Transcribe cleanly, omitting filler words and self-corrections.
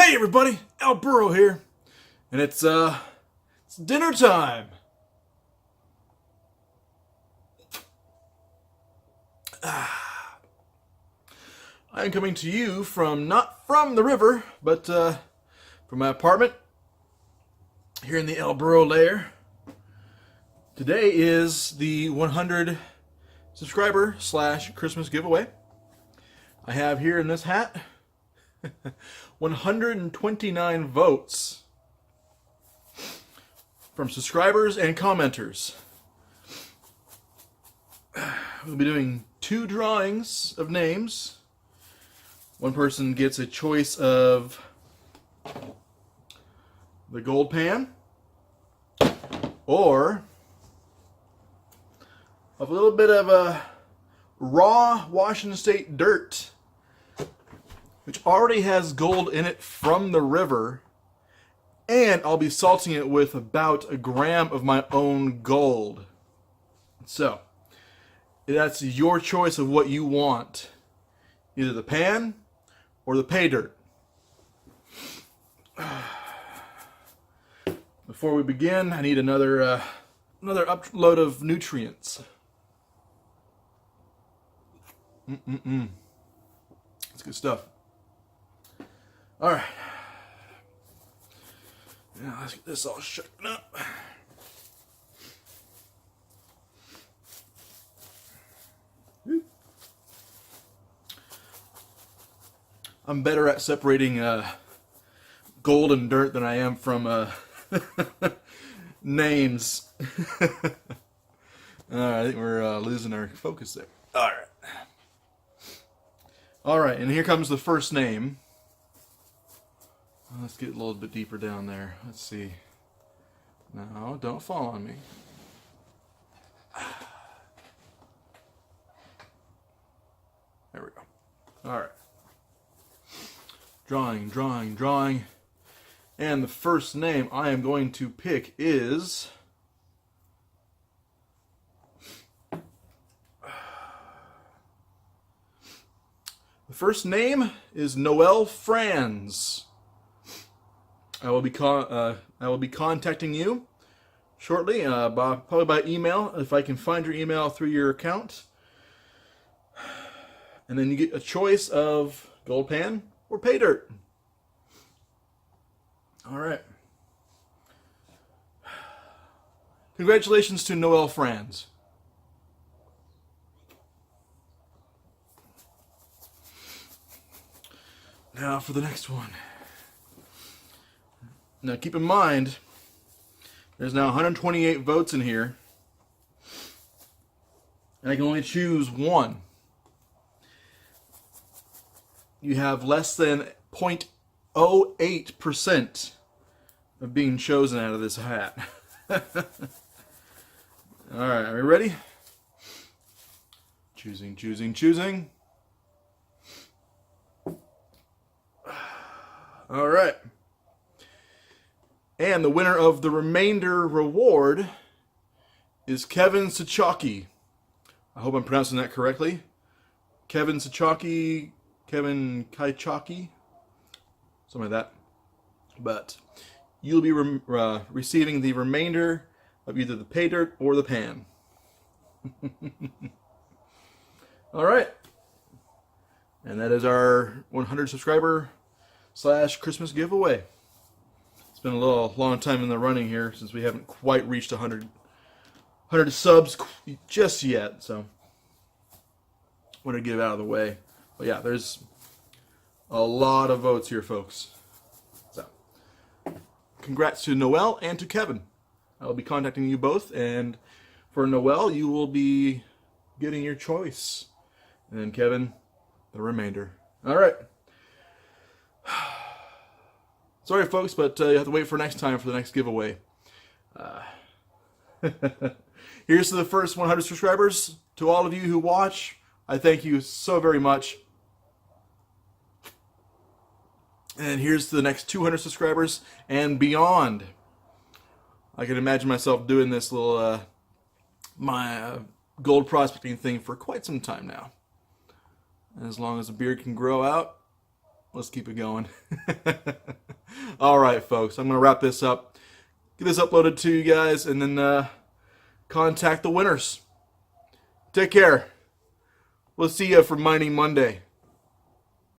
Hey everybody, Burrow here, and it's dinner time. I'm coming to you not from the river, but from my apartment here in the Burrow lair. Today is the 100 subscriber / Christmas giveaway. I have here in this hat 129 votes from subscribers and commenters. We'll be doing 2 drawings of names. One person gets a choice of the gold pan or of a little bit of a raw Washington State dirt, which already has gold in it from the river, and I'll be salting it with about a gram of my own gold. So, that's your choice of what you want. Either the pan or the pay dirt. Before we begin, I need another upload of nutrients. That's good stuff. All right. Now let's get this all shaken up. I'm better at separating gold and dirt than I am from names. All right, I think we're losing our focus there. All right. All right, and here comes the first name. Let's get a little bit deeper down there. Let's see. No, don't fall on me. There we go. All right. Drawing. And the first name I am going to pick is... The first name is Noel Franz. I will be contacting you shortly, probably by email, if I can find your email through your account. And then you get a choice of gold pan or pay dirt. All right. Congratulations to Noel Franz. Now for the next one. Now keep in mind, there's now 128 votes in here, and I can only choose one. You have less than 0.08% of being chosen out of this hat. All right, are we ready? Choosing. All right. And the winner of the remainder reward is Kevin Sachaki. I hope I'm pronouncing that correctly. Kevin Kaichaki, something like that. But you'll be receiving the remainder of either the pay dirt or the pan. All right. And that is our 100 subscriber / Christmas giveaway. It's been a long time in the running here since we haven't quite reached 100 subs just yet, so I want to get it out of the way. But yeah, there's a lot of votes here, folks. So, congrats to Noel and to Kevin. I'll be contacting you both, and for Noel, you will be getting your choice, and then Kevin, the remainder. All right. Sorry, folks, but you have to wait for next time for the next giveaway. Here's to the first 100 subscribers. To all of you who watch, I thank you so very much. And here's to the next 200 subscribers and beyond. I can imagine myself doing this little my gold prospecting thing for quite some time now. And as long as the beard can grow out, let's keep it going. All right, folks, I'm going to wrap this up. Get this uploaded to you guys, and then contact the winners. Take care. We'll see you for Mining Monday.